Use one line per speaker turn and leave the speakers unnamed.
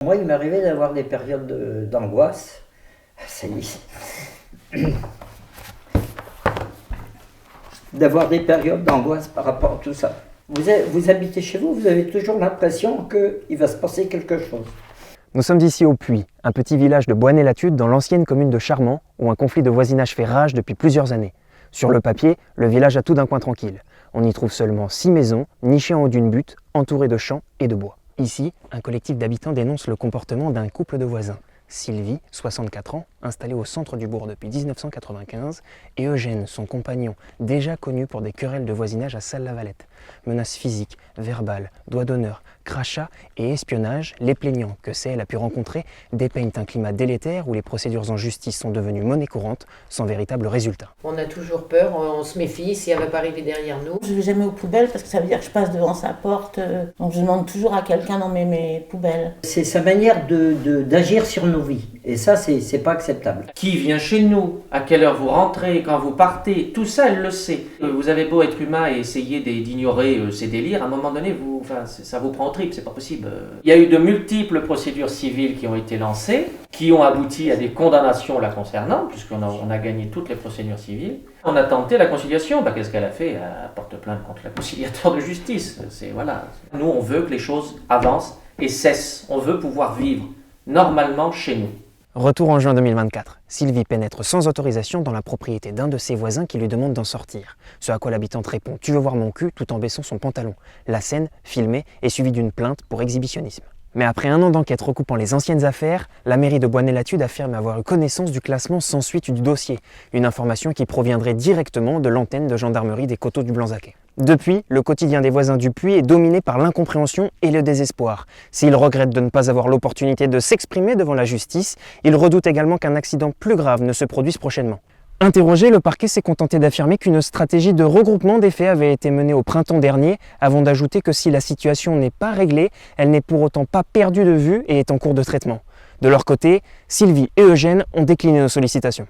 Moi, il m'arrivait d'avoir des périodes d'angoisse. Ça y est. D'avoir des périodes d'angoisse par rapport à tout ça. Vous habitez chez vous, vous avez toujours l'impression qu'il va se passer quelque chose.
Nous sommes ici au Puy, un petit village de Boisney-la-Tude dans l'ancienne commune de Charmant, où un conflit de voisinage fait rage depuis plusieurs années. Sur le papier, le village a tout d'un coin tranquille. On y trouve seulement 6 maisons, nichées en haut d'une butte, entourées de champs et de bois. Ici, un collectif d'habitants dénonce le comportement d'un couple de voisins. Sylvie, 64 ans, installée au centre du bourg depuis 1995, et Eugène, son compagnon, déjà connu pour des querelles de voisinage à Salles-la-Valette. Menaces physiques, verbales, doigts d'honneur, crachats et espionnage, les plaignants que elle a pu rencontrer dépeignent un climat délétère où les procédures en justice sont devenues monnaie courante, sans véritable résultat.
On a toujours peur, on se méfie si elle ne va pas arriver derrière nous.
Je ne vais jamais aux poubelles parce que ça veut dire que je passe devant sa porte, donc je demande toujours à quelqu'un d'emmener mes poubelles.
C'est sa manière d'agir sur nos vies, et ça, c'est pas acceptable.
Qui vient chez nous, à quelle heure vous rentrez, quand vous partez, tout ça, elle le sait. Vous avez beau être humain et essayer d'ignorer ces délires, à un moment donné, ça vous prend au trip, c'est pas possible. Il y a eu de multiples procédures civiles qui ont été lancées, qui ont abouti à des condamnations la concernant, puisqu'on a gagné toutes les procédures civiles. On a tenté la conciliation, qu'est-ce qu'elle a fait? Elle porte plainte contre la conciliateur de justice. Voilà. Nous, on veut que les choses avancent et cessent. On veut pouvoir vivre normalement chez nous.
Retour en juin 2024. Sylvie pénètre sans autorisation dans la propriété d'un de ses voisins qui lui demande d'en sortir. Ce à quoi l'habitante répond « Tu veux voir mon cul ?» tout en baissant son pantalon. La scène, filmée, est suivie d'une plainte pour exhibitionnisme. Mais après un an d'enquête recoupant les anciennes affaires, la mairie de Boisney-la-Tude affirme avoir eu connaissance du classement sans suite du dossier, une information qui proviendrait directement de l'antenne de gendarmerie des Coteaux du Blanzaquet. Depuis, le quotidien des voisins du Puy est dominé par l'incompréhension et le désespoir. S'ils regrettent de ne pas avoir l'opportunité de s'exprimer devant la justice, ils redoutent également qu'un accident plus grave ne se produise prochainement. Interrogé, le parquet s'est contenté d'affirmer qu'une stratégie de regroupement des faits avait été menée au printemps dernier, avant d'ajouter que si la situation n'est pas réglée, elle n'est pour autant pas perdue de vue et est en cours de traitement. De leur côté, Sylvie et Eugène ont décliné nos sollicitations.